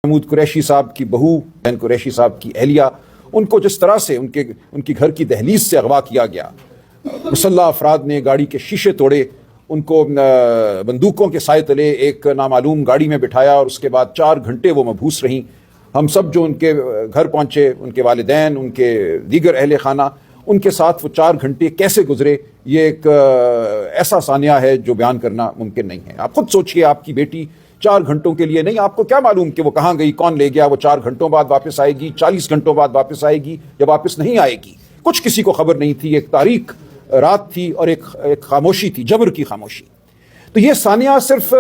محمود قریشی صاحب کی بہو بین قریشی صاحب کی اہلیہ، ان کو جس طرح سے ان کی گھر کی دہلیز سے اغوا کیا گیا، مسلح افراد نے گاڑی کے شیشے توڑے، ان کو بندوقوں کے سائے تلے ایک نامعلوم گاڑی میں بٹھایا اور اس کے بعد 4 گھنٹے وہ مبہوس رہیں۔ ہم سب جو ان کے گھر پہنچے، ان کے والدین، ان کے دیگر اہل خانہ، ان کے ساتھ وہ 4 گھنٹے کیسے گزرے، یہ ایک ایسا ثانیہ ہے جو بیان کرنا ممکن نہیں ہے۔ آپ خود سوچئے، آپ کی بیٹی 4 گھنٹوں کے لیے نہیں، آپ کو کیا معلوم کہ وہ کہاں گئی، کون لے گیا، وہ 4 گھنٹوں بعد واپس آئے گی، 40 گھنٹوں بعد واپس آئے گی یا واپس نہیں آئے گی، کچھ کسی کو خبر نہیں تھی۔ ایک تاریک رات تھی اور ایک خاموشی تھی، جبر کی خاموشی۔ تو یہ ثانیہ صرف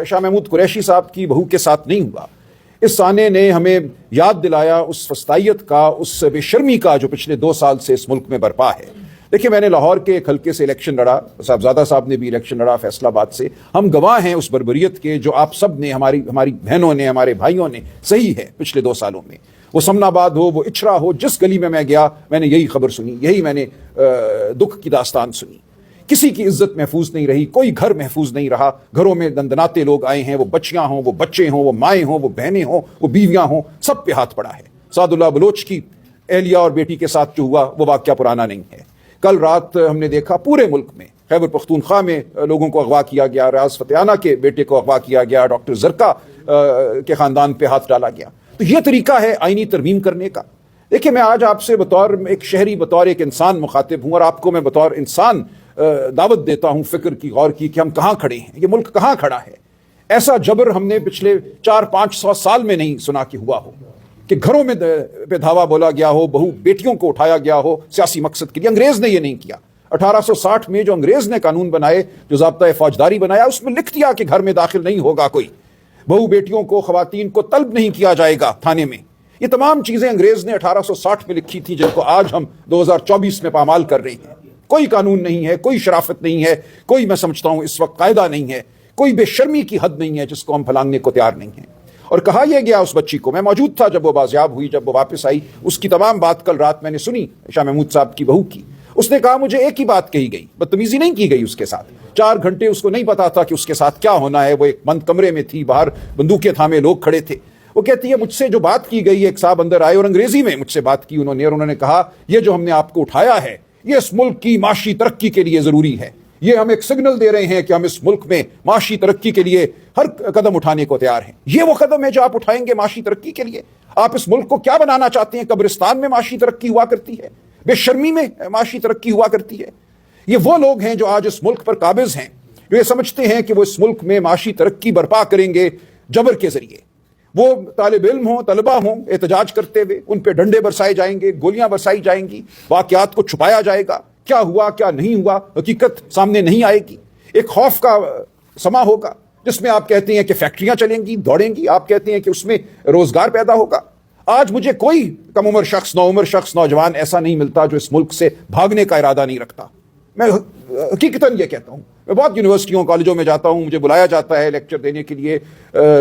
شاہ محمود قریشی صاحب کی بہو کے ساتھ نہیں ہوا، اس ثانیہ نے ہمیں یاد دلایا اس فسطائیت کا، اس بے شرمی کا جو پچھلے 2 سال سے اس ملک میں برپا ہے۔ دیکھیں، میں نے لاہور کے ایک حلقے سے الیکشن لڑا، صاحبزادہ صاحب نے بھی الیکشن لڑا فیصل آباد سے۔ ہم گواہ ہیں اس بربریت کے جو آپ سب نے، ہماری بہنوں نے، ہمارے بھائیوں نے سہی ہے پچھلے 2 سالوں میں۔ وہ سمن آباد ہو، وہ اچھرا ہو، جس گلی میں گیا میں نے یہی خبر سنی، یہی میں نے دکھ کی داستان سنی۔ کسی کی عزت محفوظ نہیں رہی، کوئی گھر محفوظ نہیں رہا، گھروں میں دندناتے لوگ آئے ہیں، وہ بچیاں ہوں، وہ بچے ہوں، وہ مائیں ہوں، وہ بہنیں ہوں، وہ بیویاں ہوں، سب پہ ہاتھ پڑا ہے۔ سعد اللہ بلوچ کی اہلیہ اور بیٹی کے ساتھ جو ہوا وہ واقعہ پرانا نہیں ہے۔ کل رات ہم نے دیکھا پورے ملک میں خیبر پختونخوا میں لوگوں کو اغوا کیا گیا، ریاض فتحانہ کے بیٹے کو اغوا کیا گیا، ڈاکٹر زرکا کے خاندان پہ ہاتھ ڈالا گیا۔ تو یہ طریقہ ہے آئینی ترمیم کرنے کا۔ دیکھیں، میں آج آپ سے بطور ایک شہری، بطور ایک انسان مخاطب ہوں، اور آپ کو میں بطور انسان دعوت دیتا ہوں فکر کی، غور کی، کہ ہم کہاں کھڑے ہیں، یہ ملک کہاں کھڑا ہے۔ ایسا جبر ہم نے پچھلے 400-500 سال میں نہیں سنا کہ ہوا ہو، کہ گھروں میں بے دھاوا بولا گیا ہو، بہو بیٹیوں کو اٹھایا گیا ہو سیاسی مقصد کے لیے۔ انگریز نے یہ نہیں کیا۔ 1860 میں جو انگریز نے قانون بنائے، جو ضابطۂ فوجداری بنایا، اس میں لکھ دیا کہ گھر میں داخل نہیں ہوگا کوئی، بہو بیٹیوں کو، خواتین کو طلب نہیں کیا جائے گا تھانے میں۔ یہ تمام چیزیں انگریز نے 1860 میں لکھی تھی، جن کو آج ہم 2024 میں پامال کر رہے ہیں۔ کوئی قانون نہیں ہے، کوئی شرافت نہیں ہے، کوئی، میں سمجھتا ہوں اس وقت قاعدہ نہیں ہے، کوئی بے شرمی کی حد نہیں ہے جس کو ہم پھلانگنے کو تیار نہیں ہیں۔ اور کہا یہ گیا اس بچی کو، میں موجود تھا جب وہ بازیاب ہوئی، جب وہ واپس آئی، اس کی تمام بات کل رات میں نے سنی شاہ محمود صاحب کی بہو کی۔ اس نے کہا مجھے ایک ہی بات کہی گئی، بدتمیزی نہیں کی گئی اس کے ساتھ۔ 4 گھنٹے اس کو نہیں پتا تھا کہ اس کے ساتھ کیا ہونا ہے، وہ ایک بند کمرے میں تھی، باہر بندوقیں تھامے لوگ کھڑے تھے۔ وہ کہتی ہے مجھ سے جو بات کی گئی، ایک صاحب اندر آئے اور انگریزی میں مجھ سے بات کی انہوں نے کہا یہ جو ہم نے آپ کو اٹھایا ہے، یہ اس ملک کی معاشی ترقی کے لیے ضروری ہے۔ یہ ہم ایک سگنل دے رہے ہیں کہ ہم اس ملک میں معاشی ترقی کے لیے ہر قدم اٹھانے کو تیار ہیں۔ یہ وہ قدم ہے جو آپ اٹھائیں گے معاشی ترقی کے لیے؟ آپ اس ملک کو کیا بنانا چاہتے ہیں؟ قبرستان میں معاشی ترقی ہوا کرتی ہے، بے شرمی میں معاشی ترقی ہوا کرتی ہے۔ یہ وہ لوگ ہیں جو آج اس ملک پر قابض ہیں، جو یہ سمجھتے ہیں کہ وہ اس ملک میں معاشی ترقی برپا کریں گے جبر کے ذریعے۔ وہ طالب علم ہوں، طلبہ ہوں، احتجاج کرتے ہوئے ان پہ ڈنڈے برسائے جائیں گے، گولیاں برسائی جائیں گی، واقعات کو چھپایا جائے گا، کیا ہوا کیا نہیں ہوا حقیقت سامنے نہیں آئے گی۔ ایک خوف کا سما ہوگا جس میں آپ کہتے ہیں کہ فیکٹریاں چلیں گی، دوڑیں گی، آپ کہتے ہیں کہ اس میں روزگار پیدا ہوگا۔ آج مجھے کوئی کم عمر شخص، نوعمر شخص، نوجوان ایسا نہیں ملتا جو اس ملک سے بھاگنے کا ارادہ نہیں رکھتا۔ میں حقیقتاً یہ کہتا ہوں، میں بہت یونیورسٹیوں کالجوں میں جاتا ہوں، مجھے بلایا جاتا ہے لیکچر دینے کے لیے،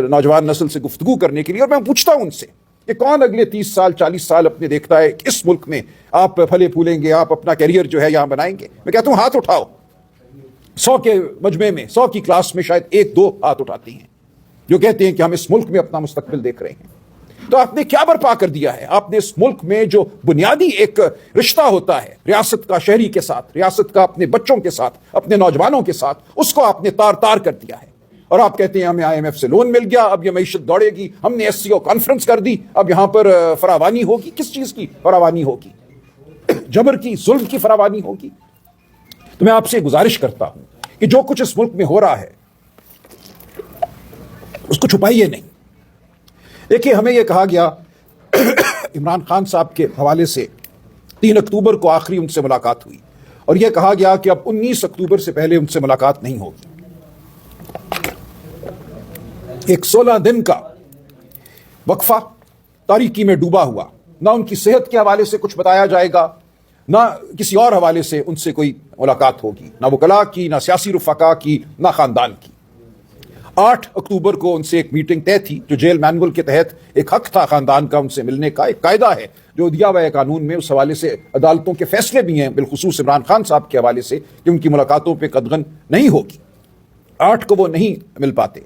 نوجوان نسل سے گفتگو کرنے کے لیے، اور میں پوچھتا ہوں ان سے کہ کون اگلے 30 سال 40 سال اپنے دیکھتا ہے کہ اس ملک میں آپ پھلے پھولیں گے، آپ اپنا کیریئر جو ہے یہاں بنائیں گے؟ میں کہتا ہوں ہاتھ اٹھاؤ۔ 100 کے مجمع میں، 100 کی کلاس میں شاید 1-2 ہاتھ اٹھاتے ہیں جو کہتے ہیں کہ ہم اس ملک میں اپنا مستقبل دیکھ رہے ہیں۔ تو آپ نے کیا برپا کر دیا ہے؟ آپ نے اس ملک میں جو بنیادی ایک رشتہ ہوتا ہے ریاست کا شہری کے ساتھ، ریاست کا اپنے بچوں کے ساتھ، اپنے نوجوانوں کے ساتھ، اس کو آپ نے تار تار کر دیا ہے۔ اور آپ کہتے ہیں ہمیں IMF سے لون مل گیا، اب یہ معیشت دوڑے گی، ہم نے SCO کانفرنس کر دی، اب یہاں پر فراوانی ہوگی۔ کس چیز کی فراوانی ہوگی؟ جبر کی، ظلم کی فراوانی ہوگی۔ تو میں آپ سے گزارش کرتا ہوں کہ جو کچھ اس ملک میں ہو رہا ہے اس کو چھپائیے نہیں۔ دیکھیے، ہمیں یہ کہا گیا عمران خان صاحب کے حوالے سے 3 اکتوبر کو آخری ان سے ملاقات ہوئی، اور یہ کہا گیا کہ اب 19 اکتوبر سے پہلے ان سے ملاقات نہیں ہوگی۔ ایک 16 دن کا وقفہ تاریکی میں ڈوبا ہوا، نہ ان کی صحت کے حوالے سے کچھ بتایا جائے گا، نہ کسی اور حوالے سے ان سے کوئی ملاقات ہوگی، نہ وکلاء کی، نہ سیاسی رفقا کی، نہ خاندان کی۔ 8 اکتوبر کو ان سے ایک میٹنگ طے تھی، جو جیل مینول کے تحت ایک حق تھا خاندان کا ان سے ملنے کا، ایک قاعدہ ہے جو دیا ہوا ہے قانون میں، اس حوالے سے عدالتوں کے فیصلے بھی ہیں، بالخصوص عمران خان صاحب کے حوالے سے، کہ ان کی ملاقاتوں پہ قدغن نہیں ہوگی۔ 8 کو وہ نہیں مل پاتے۔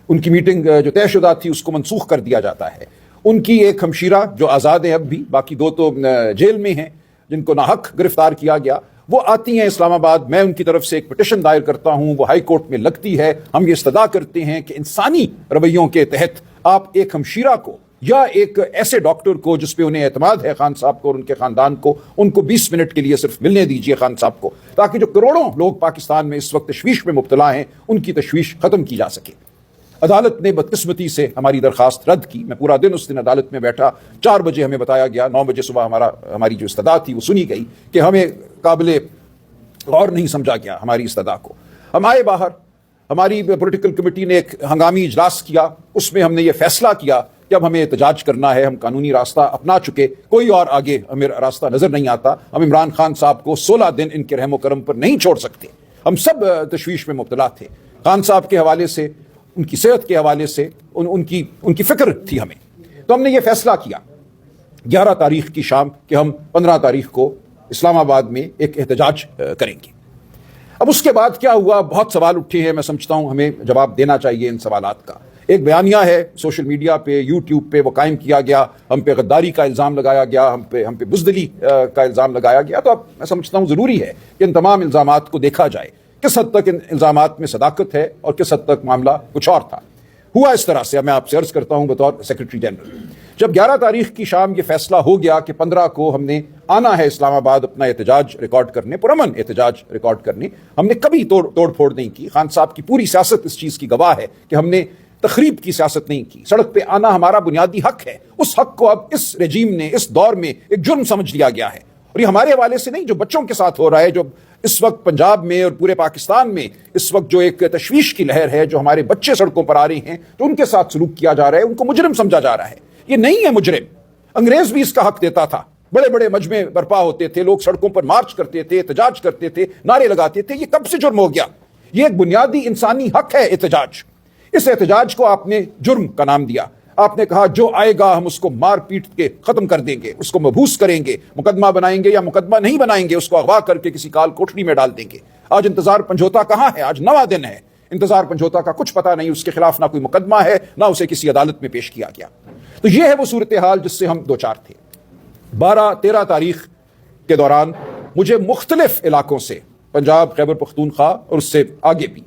ان کی میٹنگ جو طے شدہ تھی اس کو منسوخ کر دیا جاتا ہے. ان کی ایک ہمشیرہ جو آزاد ہیں اب بھی، باقی 2 تو جیل میں ہیں جن کو ناحق گرفتار کیا گیا، وہ آتی ہیں اسلام آباد. میں ان کی طرف سے ایک پٹیشن دائر کرتا ہوں، وہ ہائی کورٹ میں لگتی ہے. ہم یہ استدعا کرتے ہیں کہ انسانی رویوں کے تحت آپ ایک ہمشیرہ کو یا ایک ایسے ڈاکٹر کو جس پہ انہیں اعتماد ہے، خان صاحب کو اور ان کے خاندان کو، ان کو 20 منٹ کے لیے صرف ملنے دیجیے خان صاحب کو، تاکہ جو کروڑوں لوگ پاکستان میں اس وقت تشویش میں مبتلا ہیں ان کی تشویش ختم کی جا سکے. عدالت نے بدقسمتی سے ہماری درخواست رد کی. میں پورا دن اس دن عدالت میں بیٹھا. 4 بجے ہمیں بتایا گیا، 9 بجے صبح ہماری جو استدعا تھی وہ سنی گئی کہ ہمیں قابل غور نہیں سمجھا گیا ہماری استدعا کو. ہم آئے باہر. ہماری پولیٹیکل کمیٹی نے ایک ہنگامی اجلاس کیا. اس میں ہم نے یہ فیصلہ کیا کہ اب ہمیں احتجاج کرنا ہے. ہم قانونی راستہ اپنا چکے، کوئی اور آگے ہمیں راستہ نظر نہیں آتا. ہم عمران خان صاحب کو 16 دن ان کے رحم و کرم پر نہیں چھوڑ سکتے. ہم سب تشویش میں مبتلا تھے، خان صاحب کے حوالے سے، ان کی صحت کے حوالے سے، ان کی فکر تھی ہمیں. تو ہم نے یہ فیصلہ کیا 11 تاریخ کی شام کہ ہم 15 تاریخ کو اسلام آباد میں ایک احتجاج کریں گے. اب اس کے بعد کیا ہوا؟ بہت سوال اٹھے ہیں. میں سمجھتا ہوں ہمیں جواب دینا چاہیے ان سوالات کا. ایک بیانیہ ہے سوشل میڈیا پہ، یوٹیوب پہ، وہ قائم کیا گیا. ہم پہ غداری کا الزام لگایا گیا، ہم پہ بزدلی کا الزام لگایا گیا. تو اب میں سمجھتا ہوں ضروری ہے کہ ان تمام الزامات کو دیکھا جائے، کس حد تک ان الزامات میں صداقت ہے اور کس حد تک معاملہ کچھ اور تھا. ہوا اس طرح سے، میں آپ سے عرض کرتا ہوں بطور سیکرٹری جنرل، جب 11 تاریخ کی شام یہ فیصلہ ہو گیا کہ 15 کو ہم نے آنا ہے اسلام آباد اپنا احتجاج ریکارڈ کرنے، پرامن احتجاج ریکارڈ کرنے. ہم نے کبھی توڑ پھوڑ نہیں کی. خان صاحب کی پوری سیاست اس چیز کی گواہ ہے کہ ہم نے تخریب کی سیاست نہیں کی. سڑک پہ آنا ہمارا بنیادی حق ہے. اس حق کو اب اس رجیم نے اس دور میں ایک جرم سمجھ لیا گیا ہے. اور یہ ہمارے حوالے سے نہیں، جو بچوں کے ساتھ ہو رہا ہے، جو اس وقت پنجاب میں اور پورے پاکستان میں اس وقت جو ایک تشویش کی لہر ہے، جو ہمارے بچے سڑکوں پر آ رہے ہیں، جو ان کے ساتھ سلوک کیا جا رہا ہے، ان کو مجرم سمجھا جا رہا ہے. یہ نہیں ہے مجرم. انگریز بھی اس کا حق دیتا تھا. بڑے بڑے مجمع برپا ہوتے تھے، لوگ سڑکوں پر مارچ کرتے تھے، احتجاج کرتے تھے، نعرے لگاتے تھے. یہ کب سے جرم ہو گیا؟ یہ ایک بنیادی انسانی حق ہے احتجاج. اس احتجاج کو آپ نے جرم کا نام دیا. آپ نے کہا جو آئے گا ہم اس کو مار پیٹ کے ختم کر دیں گے، اس کو مبوس کریں گے، مقدمہ بنائیں گے یا مقدمہ نہیں بنائیں گے، اس کو اغوا کر کے کسی کال کوٹڑی میں ڈال دیں گے. آج انتظار پنجھوتا کہاں ہے؟ آج 9واں دن ہے. انتظار پنجھوتا کا کچھ پتہ نہیں. اس کے خلاف نہ کوئی مقدمہ ہے، نہ اسے کسی عدالت میں پیش کیا گیا. تو یہ ہے وہ صورتحال جس سے ہم دوچار تھے. 12-13 تاریخ کے دوران مجھے مختلف علاقوں سے، پنجاب، خیبر پختونخوا اور اس سے آگے بھی،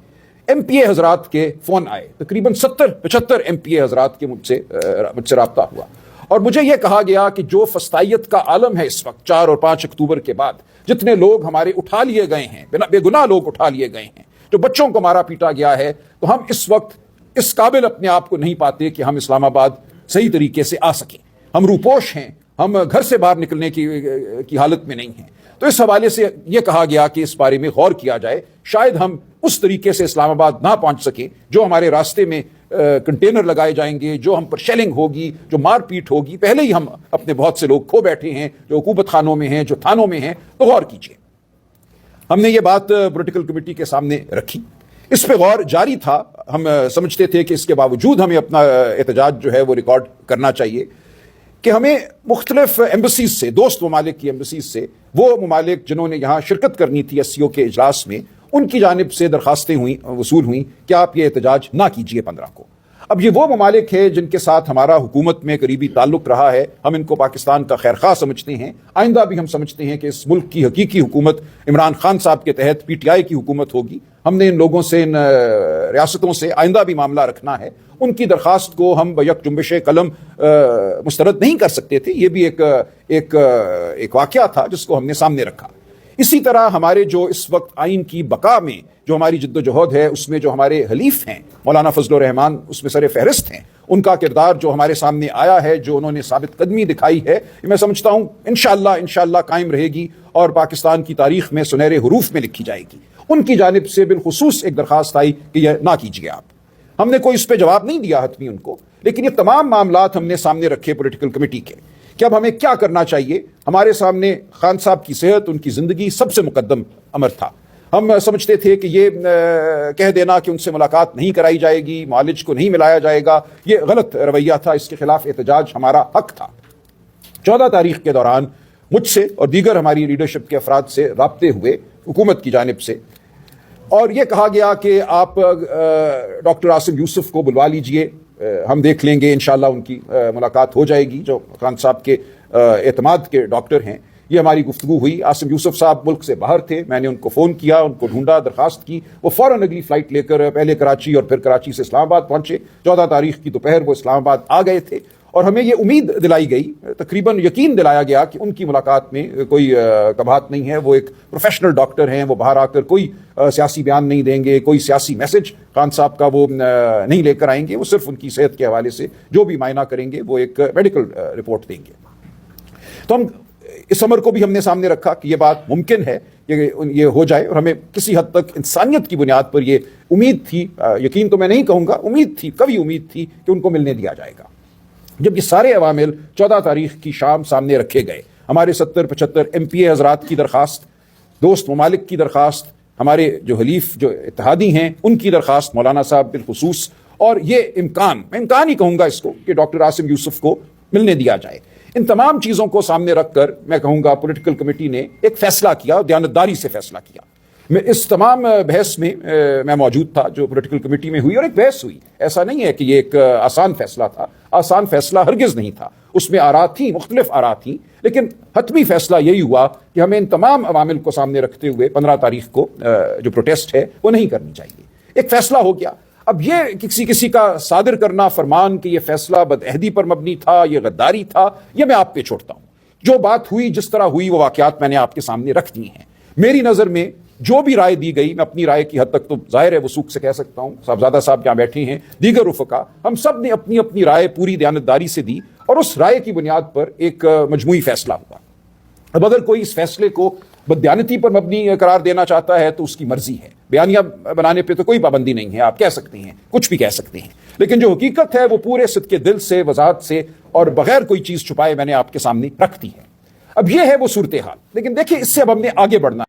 ایم پی اے حضرات کے فون آئے. تقریباً 70-75 ایم پی اے حضرات کے مجھ سے رابطہ ہوا. اور مجھے یہ کہا گیا کہ جو فسطائیت کا عالم ہے اس وقت 4 اور 5 اکتوبر کے بعد، جتنے لوگ ہمارے اٹھا لیے گئے ہیں، بے گناہ لوگ اٹھا لیے گئے ہیں، جو بچوں کو مارا پیٹا گیا ہے، تو ہم اس وقت اس قابل اپنے آپ کو نہیں پاتے کہ ہم اسلام آباد صحیح طریقے سے آ سکیں. ہم روپوش ہیں، ہم گھر سے باہر نکلنے کی حالت میں نہیں ہیں. تو اس حوالے سے یہ کہا گیا کہ اس بارے میں غور کیا جائے. شاید ہم اس طریقے سے اسلام آباد نہ پہنچ سکیں جو ہمارے راستے میں کنٹینر لگائے جائیں گے، جو ہم پر شیلنگ ہوگی، جو مار پیٹ ہوگی. پہلے ہی ہم اپنے بہت سے لوگ کھو بیٹھے ہیں، جو حکومت خانوں میں ہیں، جو تھانوں میں ہیں. تو غور کیجیے. ہم نے یہ بات پولیٹیکل کمیٹی کے سامنے رکھی. اس پہ غور جاری تھا. ہم سمجھتے تھے کہ اس کے باوجود ہمیں اپنا احتجاج جو ہے وہ ریکارڈ کرنا چاہیے، کہ ہمیں مختلف ایمبسیز سے، دوست ممالک کی ایمبسیز سے، وہ ممالک جنہوں نے یہاں شرکت کرنی تھی SCO کے اجلاس میں، ان کی جانب سے درخواستیں وصول ہوئیں کہ آپ یہ احتجاج نہ کیجیے 15 کو. اب یہ وہ ممالک ہیں جن کے ساتھ ہمارا حکومت میں قریبی تعلق رہا ہے. ہم ان کو پاکستان کا خیر خواہ سمجھتے ہیں. آئندہ بھی ہم سمجھتے ہیں کہ اس ملک کی حقیقی حکومت عمران خان صاحب کے تحت PTI کی حکومت ہوگی. ہم نے ان لوگوں سے، ان ریاستوں سے آئندہ بھی معاملہ رکھنا ہے. ان کی درخواست کو ہم بیک جنبش قلم مسترد نہیں کر سکتے تھے. یہ بھی ایک واقعہ تھا جس کو ہم نے سامنے رکھا. اسی طرح ہمارے جو اس وقت آئین کی بقا میں جو ہماری جد و جہد ہے، اس میں جو ہمارے حلیف ہیں مولانا فضل الرحمان اس میں سر فہرست ہیں. ان کا کردار جو ہمارے سامنے آیا ہے، جو انہوں نے ثابت قدمی دکھائی ہے، میں سمجھتا ہوں انشاءاللہ قائم رہے گی اور پاکستان کی تاریخ میں سنہرے حروف میں لکھی جائے گی. ان کی جانب سے بالخصوص ایک درخواست آئی کہ یہ نہ کیجیے آپ. ہم نے کوئی اس پہ جواب نہیں دیا حتمی ان کو، لیکن یہ تمام معاملات ہم نے سامنے رکھے پولیٹیکل کمیٹی کے کہ اب ہمیں کیا کرنا چاہیے. ہمارے سامنے خان صاحب کی صحت، ان کی زندگی سب سے مقدم امر تھا. ہم سمجھتے تھے کہ یہ کہہ دینا کہ ان سے ملاقات نہیں کرائی جائے گی، معالج کو نہیں ملایا جائے گا، یہ غلط رویہ تھا. اس کے خلاف احتجاج ہمارا حق تھا. 14 تاریخ کے دوران مجھ سے اور دیگر ہماری لیڈرشپ کے افراد سے رابطے ہوئے حکومت کی جانب سے. اور یہ کہا گیا کہ آپ ڈاکٹر عاصم یوسف کو بلوا لیجئے، ہم دیکھ لیں گے، انشاءاللہ ان کی ملاقات ہو جائے گی، جو خان صاحب کے اعتماد کے ڈاکٹر ہیں۔ یہ ہماری گفتگو ہوئی۔ عاصم یوسف صاحب ملک سے باہر تھے، میں نے ان کو فون کیا، ان کو ڈھونڈا، درخواست کی، وہ فوراً اگلی فلائٹ لے کر پہلے کراچی اور پھر کراچی سے اسلام آباد پہنچے۔ 14 تاریخ کی دوپہر وہ اسلام آباد آ گئے تھے، اور ہمیں یہ امید دلائی گئی، تقریباً یقین دلایا گیا کہ ان کی ملاقات میں کوئی کباہت نہیں ہے، وہ ایک پروفیشنل ڈاکٹر ہیں، وہ باہر آ کر کوئی سیاسی بیان نہیں دیں گے، کوئی سیاسی میسج خان صاحب کا وہ نہیں لے کر آئیں گے، وہ صرف ان کی صحت کے حوالے سے جو بھی معائنہ کریں گے وہ ایک میڈیکل رپورٹ دیں گے۔ تو ہم اس امر کو بھی ہم نے سامنے رکھا کہ یہ بات ممکن ہے کہ یہ ہو جائے، اور ہمیں کسی حد تک انسانیت کی بنیاد پر یہ امید تھی، یقین تو میں نہیں کہوں گا، امید تھی، قوی امید تھی کہ ان کو ملنے دیا جائے گا۔ جب یہ سارے عوامل 14 تاریخ کی شام سامنے رکھے گئے، ہمارے 70-75 MP حضرات کی درخواست، دوست ممالک کی درخواست، ہمارے جو حلیف جو اتحادی ہیں ان کی درخواست، مولانا صاحب بالخصوص، اور یہ امکان ہی کہوں گا اس کو کہ ڈاکٹر عاصم یوسف کو ملنے دیا جائے، ان تمام چیزوں کو سامنے رکھ کر میں کہوں گا پولیٹیکل کمیٹی نے ایک فیصلہ کیا، دیانتداری سے فیصلہ کیا۔ میں اس تمام بحث میں میں موجود تھا جو پولیٹیکل کمیٹی میں ہوئی، اور ایک بحث ہوئی، ایسا نہیں ہے کہ یہ ایک آسان فیصلہ تھا، آسان فیصلہ ہرگز نہیں تھا، اس میں آراء تھیں، مختلف آراء تھیں، لیکن حتمی فیصلہ یہی ہوا کہ ہمیں ان تمام عوامل کو سامنے رکھتے ہوئے 15 تاریخ کو جو پروٹیسٹ ہے وہ نہیں کرنی چاہیے۔ ایک فیصلہ ہو گیا۔ اب یہ کسی کا صادر کرنا فرمان کہ یہ فیصلہ بدعہدی پر مبنی تھا، یہ غداری تھا، یہ میں آپ پہ چھوڑتا ہوں۔ جو بات ہوئی، جس طرح ہوئی، وہ واقعات میں نے آپ کے سامنے رکھ دی ہیں۔ میری نظر میں جو بھی رائے دی گئی، میں اپنی رائے کی حد تک تو ظاہر ہے وثوق سے کہہ سکتا ہوں، صاحبزادہ صاحب یہاں بیٹھے ہیں، دیگر رفقا، ہم سب نے اپنی اپنی رائے پوری دیانتداری سے دی، اور اس رائے کی بنیاد پر ایک مجموعی فیصلہ ہوا۔ اب اگر کوئی اس فیصلے کو بددیانتی پر مبنی قرار دینا چاہتا ہے تو اس کی مرضی ہے، بیانیہ بنانے پہ تو کوئی پابندی نہیں ہے، آپ کہہ سکتے ہیں، کچھ بھی کہہ سکتے ہیں، لیکن جو حقیقت ہے وہ پورے صدقے دل سے، وضاحت سے اور بغیر کوئی چیز چھپائے میں نے آپ کے سامنے رکھ دی ہے۔ اب یہ ہے وہ صورتحال، لیکن دیکھیں اس سے اب ہم نے آگے بڑھنا ہے۔